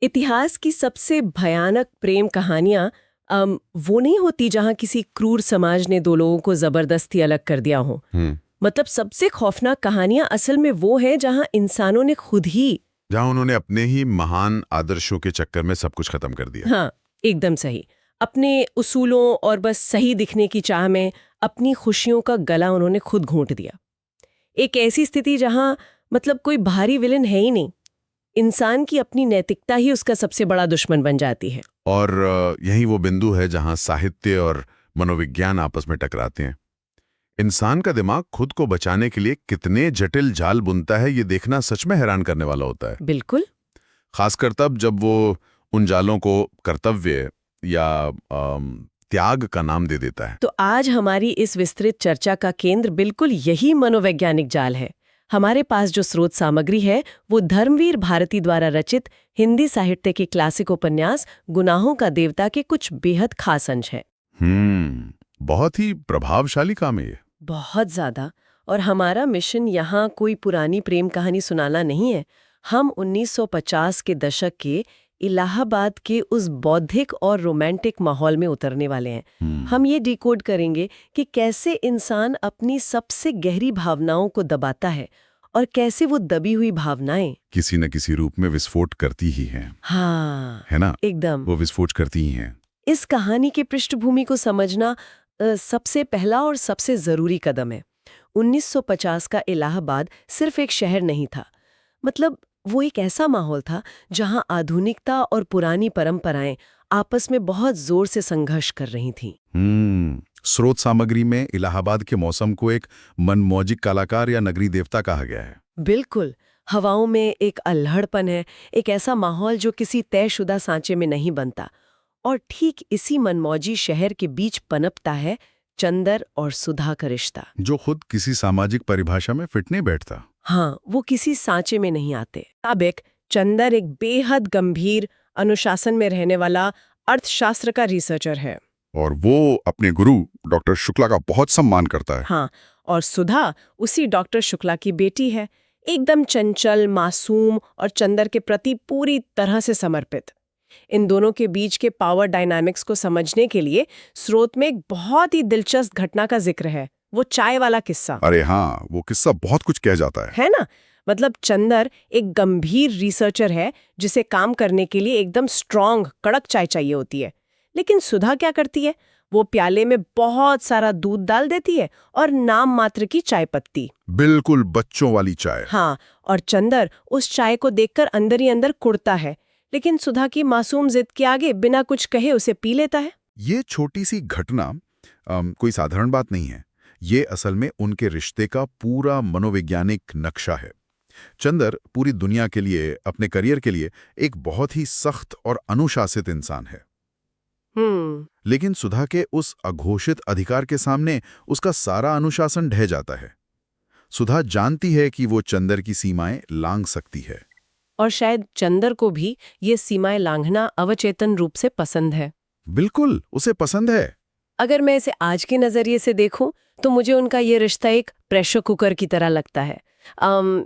इतिहास की सबसे भयानक प्रेम कहानियां वो नहीं होती जहां किसी क्रूर समाज ने दो लोगों को जबरदस्ती अलग कर दिया हो। मतलब सबसे खौफनाक कहानियां असल में वो है जहां इंसानों ने खुद ही, जहां उन्होंने अपने ही महान आदर्शों के चक्कर में सब कुछ खत्म कर दिया। हाँ, एकदम सही, अपने उसूलों और बस सही दिखने की चाह में अपनी खुशियों का गला उन्होंने खुद घोंट दिया। एक ऐसी स्थिति जहां मतलब कोई बाहरी विलन है ही नहीं, इंसान की अपनी नैतिकता ही उसका सबसे बड़ा दुश्मन बन जाती है। और यही वो बिंदु है जहां साहित्य और मनोविज्ञान आपस में टकराते हैं। इंसान का दिमाग खुद को बचाने के लिए कितने जटिल जाल बुनता है, ये देखना सच में हैरान करने वाला होता है। बिल्कुल। खासकर तब जब वो उन जालों को कर्तव्य या त्याग का नाम दे देता है। तो आज हमारी इस विस्तृत चर्चा का केंद्र बिल्कुल यही मनोवैज्ञानिक जाल है। हमारे पास जो स्रोत सामग्री है वो धर्मवीर भारती द्वारा रचित हिंदी साहित्य के क्लासिक उपन्यास गुनाहों का देवता के कुछ बेहद खास अंश है। बहुत ही प्रभावशाली काम है ये। बहुत ज्यादा। और हमारा मिशन यहाँ कोई पुरानी प्रेम कहानी सुनाना नहीं है। हम 1950 के दशक के इलाहाबाद के उस बौद्धिक और रोमांटिक माहौल में उतरने वाले हैं। हम ये डिकोड करेंगे कि कैसे इंसान अपनी सबसे गहरी भावनाओं को दबाता है और कैसे वो दबी हुई भावनाएं किसी न किसी रूप में विस्फोट करती ही हैं। हाँ, है ना? एकदम। वो विस्फोट करती ही हैं। इस कहानी के पृष्ठभूमि को समझना सबसे पहला और सबसे जरूरी कदम है। 1950 का इलाहाबाद सिर्फ एक शहर नहीं था। मतलब वो एक ऐसा माहौल था जहां आधुनिकता और पुरानी परंपराएं आपस में बहुत जोर से संघर्ष कर रही थीं। स्रोत सामग्री में इलाहाबाद के मौसम को एक मनमौजिक कलाकार या नगरी देवता कहा गया है। बिल्कुल। हवाओं में एक अल्हड़पन है, एक ऐसा माहौल जो किसी तयशुदा सांचे में नहीं बनता। और ठीक इसी मनमौजी शहर के बीच पनपता है चंदर और सुधा का रिश्ता, जो खुद किसी सामाजिक परिभाषा में फिट नहीं बैठता। हाँ, वो किसी सांचे में नहीं आते। अब एक चंदर एक बेहद गंभीर अनुशासन में रहने वाला अर्थशास्त्र का रिसर्चर है और वो अपने गुरु डॉक्टर शुक्ला का बहुत सम्मान करता है। हाँ, और सुधा उसी डॉक्टर शुक्ला की बेटी है, एकदम चंचल, मासूम और चंदर के प्रति पूरी तरह से समर्पित। इन दोनों के बीच के पावर डायनामिक्स को समझने के लिए स्रोत में एक बहुत ही दिलचस्प घटना का जिक्र है, वो चाय वाला किस्सा। अरे हाँ, वो किस्सा बहुत कुछ कह जाता है ना? मतलब चंदर एक गंभीर रिसर्चर है जिसे काम करने के लिए एकदम स्ट्रॉन्ग, कड़क चाय चाहिए होती है। लेकिन सुधा क्या करती है? वो प्याले में बहुत सारा दूध डाल देती है और नाम मात्र की चाय पत्ती। बिल्कुल बच्चों वाली चाय। हाँ, और चंदर उस चाय को देखकर अंदर ही अंदर कुड़ता है, लेकिन सुधा की मासूम जिद के आगे बिना कुछ कहे उसे पी लेता है। ये छोटी सी घटना कोई साधारण बात नहीं है। ये असल में उनके रिश्ते का पूरा मनोवैज्ञानिक नक्शा है। चंदर पूरी दुनिया के लिए, अपने करियर के लिए एक बहुत ही सख्त और अनुशासित इंसान है। लेकिन सुधा के उस अघोषित अधिकार के सामने उसका सारा अनुशासन ढह जाता है। सुधा जानती है कि वो चंदर की सीमाएं लांघ सकती है, और शायद चंदर को भी ये सीमाएं लांघना अवचेतन रूप से पसंद है। बिल्कुल, उसे पसंद है। अगर मैं इसे आज के नजरिए से देखूं तो मुझे उनका ये रिश्ता एक प्रेशर कुकर की तरह लगता है।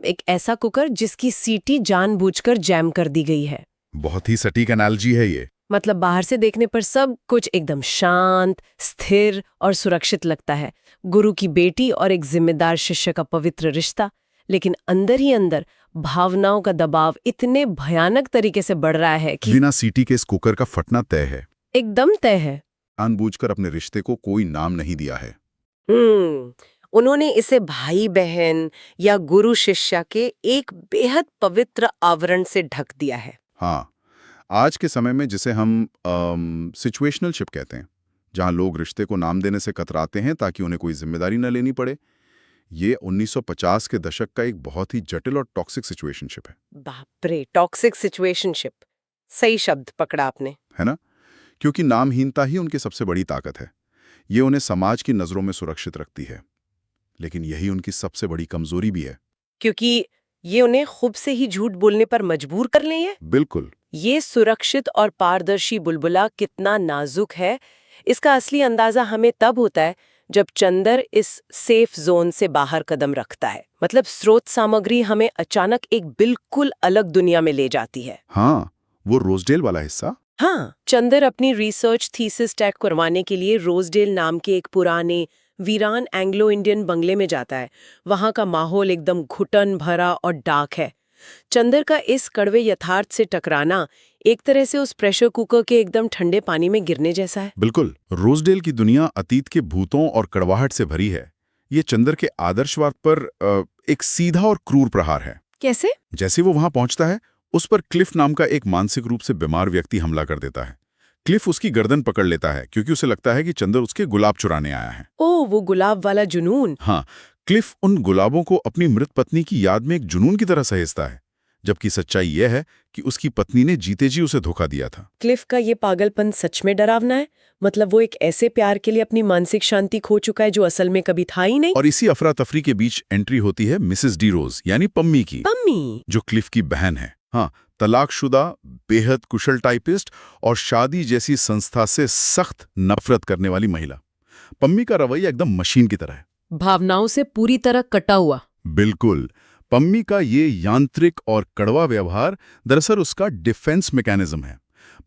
एक ऐसा कुकर जिसकी सीटी जानबूझकर जैम कर दी गई है। बहुत ही सटीक एनालॉजी है ये। मतलब बाहर से देखने पर सब कुछ एकदम शांत, स्थिर और सुरक्षित लगता है, गुरु की बेटी और एक जिम्मेदार शिष्य का पवित्र रिश्ता। लेकिन अंदर ही अंदर भावनाओं का दबाव इतने भयानक तरीके से बढ़ रहा है कि बिना सीटी के इस कुकर का फटना तय है। एकदम तय है। जानबूझकर अपने रिश्ते को कोई नाम नहीं दिया है। उन्होंने इसे भाई बहन या गुरु शिष्य के एक बेहद पवित्र आवरण से ढक दिया है। हाँ, आज के समय में जिसे हम सिचुएशनल शिप कहते हैं, जहां लोग रिश्ते को नाम देने से कतराते हैं ताकि उन्हें कोई जिम्मेदारी न लेनी पड़े, ये 1950 के दशक का एक बहुत ही जटिल और टॉक्सिक सिचुएशनशिप है। बाप रे, टॉक्सिक सिचुएशनशिप, सही शब्द पकड़ा आपने। है ना? क्योंकि नामहीनता ही उनकी सबसे बड़ी ताकत है। ये उन्हें समाज की नजरों में सुरक्षित रखती है, लेकिन यही उनकी सबसे बड़ी कमजोरी भी है, क्योंकि ये उन्हें खुद से ही झूठ बोलने पर मजबूर कर रही है। बिल्कुल। ये सुरक्षित और पारदर्शी बुलबुला कितना नाजुक है, इसका असली अंदाजा हमें तब होता है जब चंदर इस सेफ जोन से बाहर कदम रखता है। मतलब स्रोत सामग्री हमें अचानक एक बिल्कुल अलग दुनिया में ले जाती है। हाँ, वो रोजडेल वाला हिस्सा? हाँ, चंदर अपनी रिसर्च थीसिस टैग करवाने के लिए रोजडेल नाम के एक पुराने वीरान एंग्लो इंडियन बंगले में जाता है। वहाँ का माहौल एकदम घुटन भरा और डार्क है। चंदर का इस कड़वे यथार्थ से टकराना एक तरह से उस प्रेशर कुकर के एकदम ठंडे पानी में गिरने जैसा है। बिल्कुल। रोजडेल की दुनिया अतीत के भूतों और कड़वाहट से भरी है। ये चंदर के आदर्शवाद पर एक सीधा और क्रूर प्रहार है। कैसे? जैसे वो वहां पहुंचता है, उस पर क्लिफ नाम का एक मानसिक रूप से बीमार व्यक्ति हमला कर देता है। क्लिफ उसकी गर्दन पकड़ लेता है क्योंकि उसे लगता है कि चंदर उसके गुलाब चुराने आया है। ओह, वो गुलाब वाला जुनून। हाँ, क्लिफ उन गुलाबों को अपनी मृत पत्नी की याद में एक जुनून की तरह सहेजता है, जबकि सच्चाई यह है कि उसकी पत्नी ने जीते जी उसे धोखा दिया था। क्लिफ का ये पागलपन सच में डरावना है। मतलब वो एक ऐसे प्यार के लिए अपनी मानसिक शांति खो चुका है जो असल में कभी था ही नहीं। और इसी अफरा तफरी के बीच एंट्री होती है मिसेस डी रोज यानी पम्मी की, पम्मी, जो क्लिफ की बहन है। हाँ, तलाकशुदा, बेहद कुशल टाइपिस्ट और शादी जैसी संस्था से सख्त नफरत करने वाली महिला। पम्मी का रवैया एकदम मशीन की तरह है, भावनाओं से पूरी तरह कटा हुआ। बिल्कुल। पम्मी का ये यांत्रिक और कड़वा व्यवहार दरअसल उसका डिफेंस मैकेनिज्म है।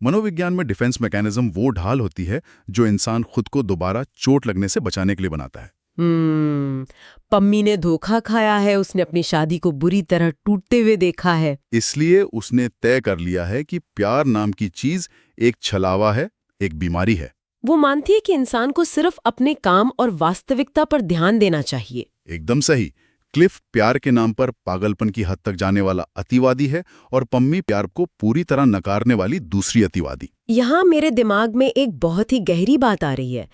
मनोविज्ञान में डिफेंस मैकेनिज्म वो ढाल होती है जो इंसान खुद को दोबारा चोट लगने से बचाने के लिए बनाता है। पम्मी ने धोखा खाया है, उसने अपनी शादी को बुरी तरह टूटते हुए देखा है। इसलिए उसने तय कर लिया है कि प्यार नाम की चीज एक छलावा है, एक बीमारी है। वो मानती है कि इंसान को सिर्फ अपने काम और वास्तविकता पर ध्यान देना चाहिए। एकदम सही। क्लिफ प्यार के नाम पर पागलपन की हद तक जाने वाला अतिवादी है और पम्मी प्यार को पूरी तरह नकारने वाली दूसरी अतिवादी। यहाँ मेरे दिमाग में एक बहुत ही गहरी बात आ रही है।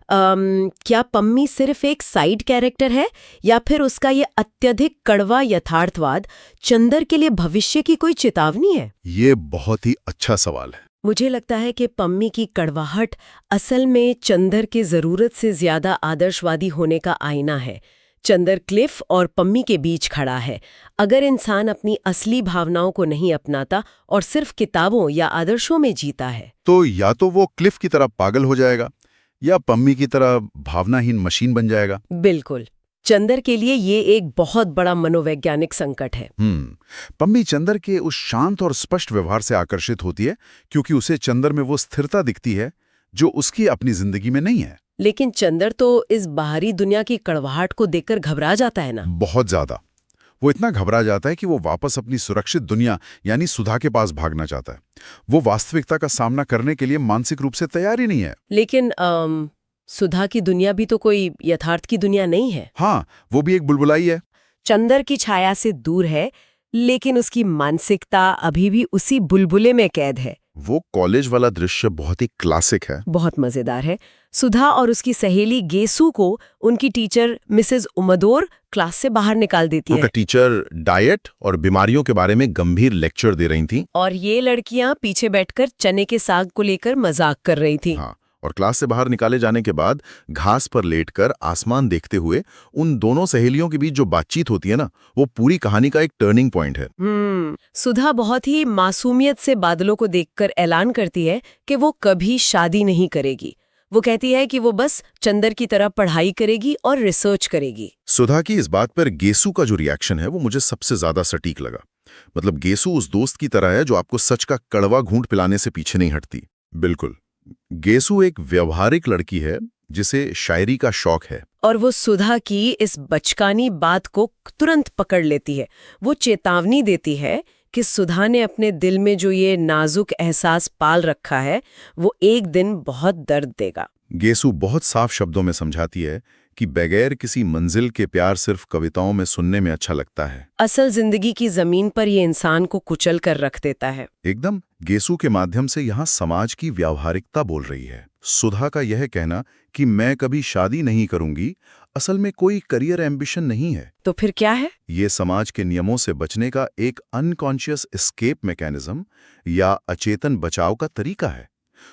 क्या पम्मी सिर्फ एक साइड कैरेक्टर है या फिर उसका ये अत्यधिक कड़वा यथार्थवाद चंदर के लिए भविष्य की कोई चेतावनी है? ये बहुत ही अच्छा सवाल है। मुझे लगता है कि पम्मी की कड़वाहट असल में चंदर के जरूरत से ज्यादा आदर्शवादी होने का आईना है। चंदर क्लिफ और पम्मी के बीच खड़ा है। अगर इंसान अपनी असली भावनाओं को नहीं अपनाता और सिर्फ किताबों या आदर्शों में जीता है, तो या तो वो क्लिफ की तरह पागल हो जाएगा या पम्मी की तरह भावनाहीन मशीन बन जाएगा। बिल्कुल। चंदर के लिए ये एक बहुत बड़ा मनोवैज्ञानिक संकट है। पम्मी चंदर के उस शांत और स्पष्ट व्यवहार से आकर्षित होती है क्योंकि उसे चंदर में वो स्थिरता दिखती है जो उसकी अपनी जिंदगी में नहीं है। लेकिन चंदर तो इस बाहरी दुनिया की कड़वाहट को देखकर घबरा जाता है ना? बहुत ज्यादा। वो इतना घबरा जाता है कि वो वापस अपनी सुरक्षित दुनिया यानी सुधा के पास भागना चाहता है। वो वास्तविकता का सामना करने के लिए मानसिक रूप से तैयार ही नहीं है। लेकिन सुधा की दुनिया भी तो कोई यथार्थ की दुनिया नहीं है। हाँ, वो भी एक बुलबुलाई है। चंदर की छाया से दूर है, लेकिन उसकी मानसिकता अभी भी उसी बुलबुले में कैद है। वो कॉलेज वाला दृश्य बहुत ही क्लासिक है, बहुत मजेदार है। सुधा और उसकी सहेली गेसू को उनकी टीचर मिसेस उमदोर क्लास से बाहर निकाल देती है। टीचर डाइट और बीमारियों के बारे में गंभीर लेक्चर दे रही थी और ये लड़कियां पीछे बैठकर चने के साग को लेकर मजाक कर रही थी। हाँ, और क्लास से बाहर निकाले जाने के बाद घास पर लेटकर आसमान देखते हुए उन दोनों सहेलियों के बीच जो बातचीत होती है ना, वो पूरी कहानी का एक टर्निंग पॉइंट है। सुधा बहुत ही मासूमियत से बादलों को देखकर ऐलान करती है कि वो कभी शादी नहीं करेगी। वो कहती है कि वो बस चंदर की तरह पढ़ाई करेगी और रिसर्च करेगी। सुधा की इस बात पर गेसू का जो रिएक्शन है वो मुझे सबसे ज्यादा सटीक लगा। मतलब गेसू उस दोस्त की तरह है जो आपको सच का कड़वा घूंट पिलाने से पीछे नहीं हटती। बिल्कुल, गेसू एक व्यवहारिक लड़की है जिसे शायरी का शौक है। और वो सुधा की इस बचकानी बात को तुरंत पकड़ लेती है। वो चेतावनी देती है कि सुधा ने अपने दिल में जो ये नाजुक एहसास पाल रखा है वो एक दिन बहुत दर्द देगा। गेसू बहुत साफ शब्दों में समझाती है कि बगैर किसी मंजिल के प्यार सिर्फ कविताओं में सुनने में अच्छा लगता है। असल जिंदगी की जमीन पर ये इंसान को कुचल कर रख देता है। एकदम। गेसू के माध्यम से यहाँ समाज की व्यावहारिकता बोल रही है। सुधा का यह कहना कि मैं कभी शादी नहीं करूंगी असल में कोई करियर एम्बिशन नहीं है। तो फिर क्या है? ये समाज के नियमों से बचने का एक अनकॉन्शियस एस्केप मैकेनिज्म या अचेतन बचाव का तरीका है।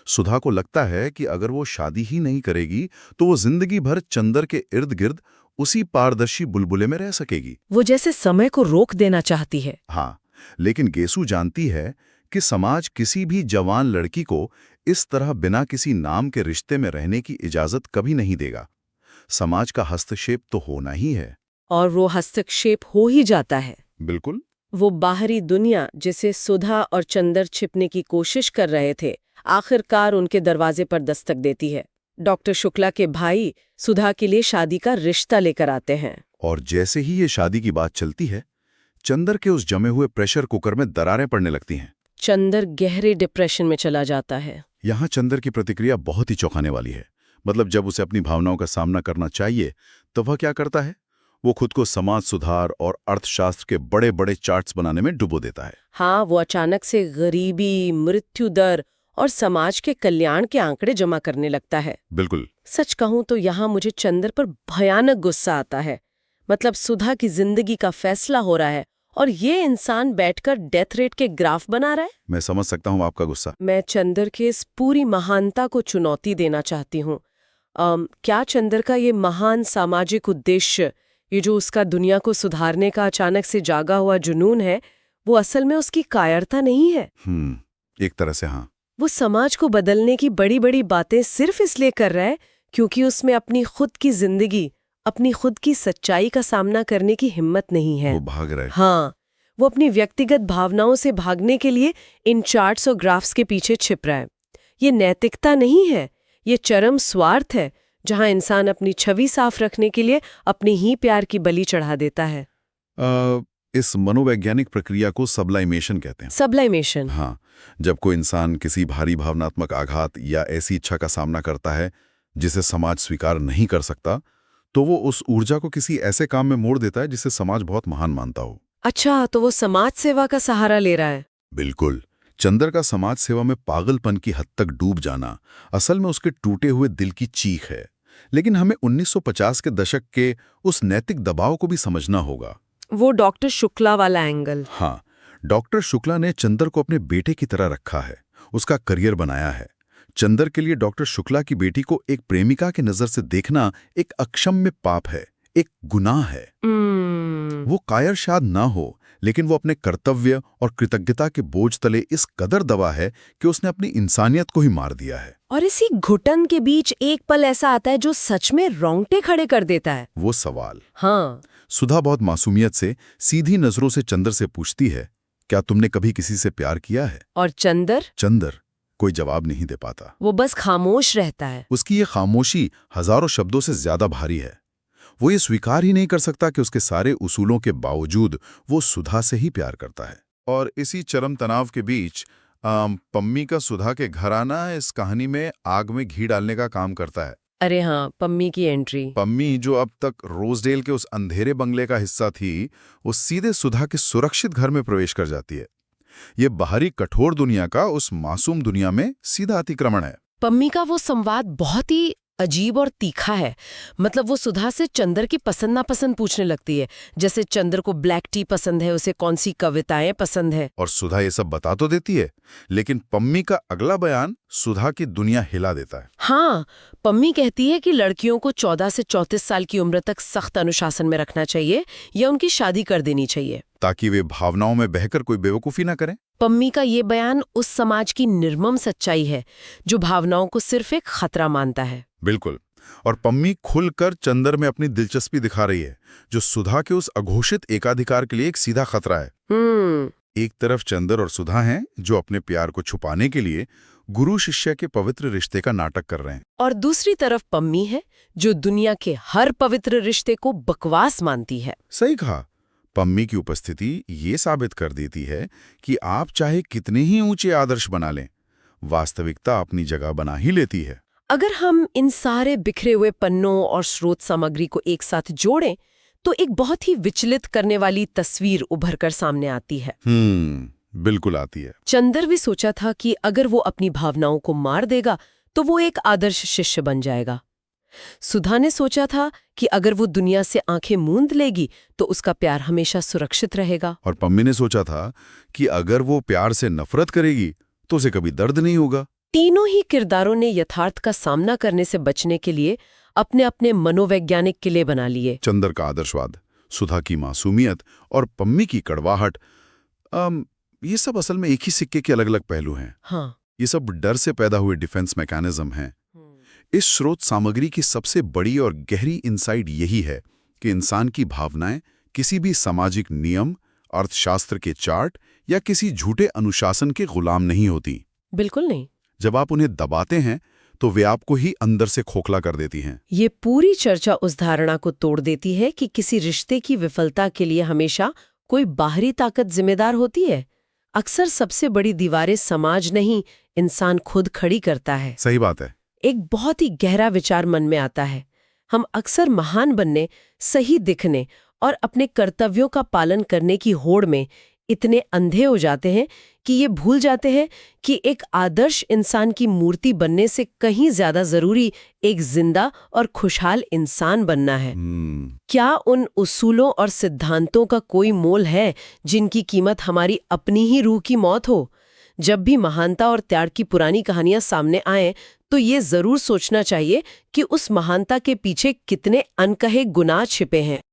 सुधा को लगता है कि अगर वो शादी ही नहीं करेगी तो वो जिंदगी भर चंदर के इर्द गिर्द उसी पारदर्शी बुलबुले में रह सकेगी। वो जैसे समय को रोक देना चाहती है। हाँ, लेकिन गेसू जानती है कि समाज किसी भी जवान लड़की को इस तरह बिना किसी नाम के रिश्ते में रहने की इजाजत कभी नहीं देगा। समाज का हस्तक्षेप तो होना ही है। और वो हस्तक्षेप हो ही जाता है। बिल्कुल। वो बाहरी दुनिया जिसे सुधा और चंदर छिपने की कोशिश कर रहे थे, आखिरकार उनके दरवाजे पर दस्तक देती है। डॉक्टर शुक्ला के भाई सुधा के लिए शादी का रिश्ता लेकर आते हैं। और जैसे ही ये शादी की बात चलती है, चंदर के उस जमे हुए प्रेशर कुकर में दरारें पड़ने लगती हैं। चंदर गहरे डिप्रेशन में चला जाता है। यहाँ चंदर की प्रतिक्रिया बहुत ही चौंकाने वाली है। मतलब जब उसे अपनी भावनाओं का सामना करना चाहिए, तो वह क्या करता है? वो खुद को समाज सुधार और अर्थशास्त्र के बड़े बड़े चार्ट्स बनाने में डुबो देता है। हाँ, वो अचानक से गरीबी, मृत्यु दर और समाज के कल्याण के आंकड़े जमा करने लगता है। बिल्कुल। सच कहूं तो यहाँ मुझे चंदर पर भयानक गुस्सा आता है। मतलब सुधा की जिंदगी का फैसला हो रहा है और ये इंसान बैठकर डेथ रेट के ग्राफ बना रहा है। मैं समझ सकता हूँ आपका गुस्सा। मैं चंदर के इस पूरी महानता को चुनौती देना चाहती हूँ। क्या चंदर का ये महान सामाजिक उद्देश्य, ये जो उसका दुनिया को सुधारने का अचानक से जागा हुआ जुनून है, वो असल में उसकी कायरता नहीं है? एक तरह से हाँ। वो समाज को बदलने की बड़ी बड़ी बातें सिर्फ इसलिए कर रहा है क्योंकि उसमें अपनी खुद की जिंदगी, अपनी खुद की सच्चाई का सामना करने की हिम्मत नहीं है। वो भाग रहा है। हाँ, वो अपनी व्यक्तिगत भावनाओं से भागने के लिए इन चार्ट्स और ग्राफ्स के पीछे छिप रहा है। ये नैतिकता नहीं है, ये चरम स्वार्थ है, जहां इंसान अपनी छवि साफ रखने के लिए अपनी ही प्यार की बलि चढ़ा देता है। इस मनोवैज्ञानिक प्रक्रिया को सबलाइमेशन कहते हैं। सबलाइमेशन? हाँ, जब कोई इंसान किसी भारी भावनात्मक आघात या ऐसी इच्छा का सामना करता है जिसे समाज स्वीकार नहीं कर सकता, तो वो उस ऊर्जा को किसी ऐसे काम में मोड़ देता है जिसे समाज बहुत महान मानता हो। अच्छा, तो वो समाज सेवा का सहारा ले रहा है। बिल्कुल। चंदर का समाज सेवा में पागलपन की हद तक डूब जाना असल में उसके टूटे हुए दिल की चीख है। लेकिन हमें 1950 के दशक के उस नैतिक दबाव को भी समझना होगा। वो डॉक्टर शुक्ला वाला एंगल। हाँ, डॉक्टर शुक्ला ने चंदर को अपने बेटे की तरह रखा है, उसका करियर बनाया है। चंदर के लिए डॉक्टर शुक्ला की बेटी को एक प्रेमिका की नजर से देखना एक अक्षम्य पाप है, एक गुनाह है। वो कायर शायद ना हो, लेकिन वो अपने कर्तव्य और कृतज्ञता के बोझ तले इस कदर दबा है कि उसने अपनी इंसानियत को ही मार दिया है। और इसी घुटन के बीच एक पल ऐसा आता है जो सच में रोंगटे खड़े कर देता है। वो सवाल। हाँ। सुधा बहुत मासूमियत से सीधी नजरों से चंदर से पूछती है, क्या तुमने कभी किसी से प्यार किया है? और चंदर कोई जवाब नहीं दे पाता। वो बस खामोश रहता है। उसकी ये खामोशी हजारों शब्दों से ज्यादा भारी है। वो ये स्वीकार ही नहीं कर सकता कि उसके सारे उसूलों के बावजूद वो सुधा से ही प्यार करता है। और इसी चरम तनाव के बीच पम्मी का सुधा के घर आना इस कहानी में आग में घी डालने का काम करता है। अरे हाँ, पम्मी की एंट्री। पम्मी, जो अब तक रोजडेल के उस अंधेरे बंगले का हिस्सा थी, वो सीधे सुधा के सुरक्षित घर में प्रवेश कर जाती है। ये बाहरी कठोर दुनिया का उस मासूम दुनिया में सीधा अतिक्रमण है। पम्मी का वो संवाद बहुत ही अजीब और तीखा है। मतलब वो सुधा से चंदर की पसंद नापसंद पूछने लगती है, जैसे चंदर को ब्लैक टी पसंद है, उसे कौन सी कविताएं पसंद है। और सुधा ये सब बता तो देती है, लेकिन पम्मी का अगला बयान सुधा की दुनिया हिला देता है। हाँ, पम्मी कहती है कि लड़कियों को 14 से 34 साल की उम्र तक सख्त अनुशासन में रखना चाहिए या उनकी शादी कर देनी चाहिए, ताकि वे भावनाओं में बहकर कोई बेवकूफ़ी ना करें। पम्मी का ये बयान उस समाज की निर्मम सच्चाई है जो भावनाओं को सिर्फ एक खतरा मानता है। बिल्कुल। और पम्मी खुलकर चंदर में अपनी दिलचस्पी दिखा रही है, जो सुधा के उस अघोषित एकाधिकार के लिए एक सीधा खतरा है। एक तरफ चंदर और सुधा हैं जो अपने प्यार को छुपाने के लिए गुरु शिष्य के पवित्र रिश्ते का नाटक कर रहे हैं, और दूसरी तरफ पम्मी है जो दुनिया के हर पवित्र रिश्ते को बकवास मानती है। सही कहा। पम्मी की उपस्थिति ये साबित कर देती है कि आप चाहे कितने ही ऊंचे आदर्श बना लें, वास्तविकता अपनी जगह बना ही लेती है। अगर हम इन सारे बिखरे हुए पन्नों और स्रोत सामग्री को एक साथ जोड़ें तो एक बहुत ही विचलित करने वाली तस्वीर उभर कर सामने आती है। बिल्कुल आती है। चंदर भी सोचा था कि अगर वो अपनी भावनाओं को मार देगा तो वो एक आदर्श शिष्य बन जाएगा। सुधा ने सोचा था कि अगर वो दुनिया से आंखें मूंद लेगी तो उसका प्यार हमेशा सुरक्षित रहेगा। और पम्मी ने सोचा था कि अगर वो प्यार से नफरत करेगी तो उसे कभी दर्द नहीं होगा। तीनों ही किरदारों ने यथार्थ का सामना करने से बचने के लिए अपने अपने मनोवैज्ञानिक किले बना लिए। चंदर का आदर्शवाद, सुधा की मासूमियत और पम्मी की कड़वाहट, ये सब असल में एक ही सिक्के के अलग अलग पहलू हैं। हाँ। ये सब डर से पैदा हुए डिफेंस मैकेनिज्म हैं। इस स्रोत सामग्री की सबसे बड़ी और गहरी इनसाइट यही है कि इंसान की भावनाएं किसी भी सामाजिक नियम, अर्थशास्त्र के चार्ट या किसी झूठे अनुशासन के गुलाम नहीं होती। बिल्कुल नहीं। जब आप उन्हें दबाते हैं तो वे आपको ही अंदर से खोखला कर देती हैं। ये पूरी चर्चा उस धारणा को तोड़ देती है कि किसी रिश्ते की विफलता के लिए हमेशा कोई बाहरी ताकत जिम्मेदार होती है। अक्सर सबसे बड़ी दीवारें समाज नहीं, इंसान खुद खड़ी करता है। सही बात है। एक बहुत ही गहरा विचार मन में आता है। हम अक्सर महान बनने, सही दिखने और अपने कर्तव्यों का पालन करने की होड़ में इतने अंधे हो जाते हैं कि ये भूल जाते हैं कि एक आदर्श इंसान की मूर्ति बनने से कहीं ज्यादा जरूरी एक जिंदा और खुशहाल इंसान बनना है। क्या उन उसूलों और सिद्धांतों का कोई मोल है जिनकी कीमत हमारी अपनी ही रूह की मौत हो? जब भी महानता और त्याग की पुरानी कहानियां सामने आएं, तो ये जरूर सोचना चाहिए कि उस महानता के पीछे कितने अनकहे गुनाह छिपे हैं।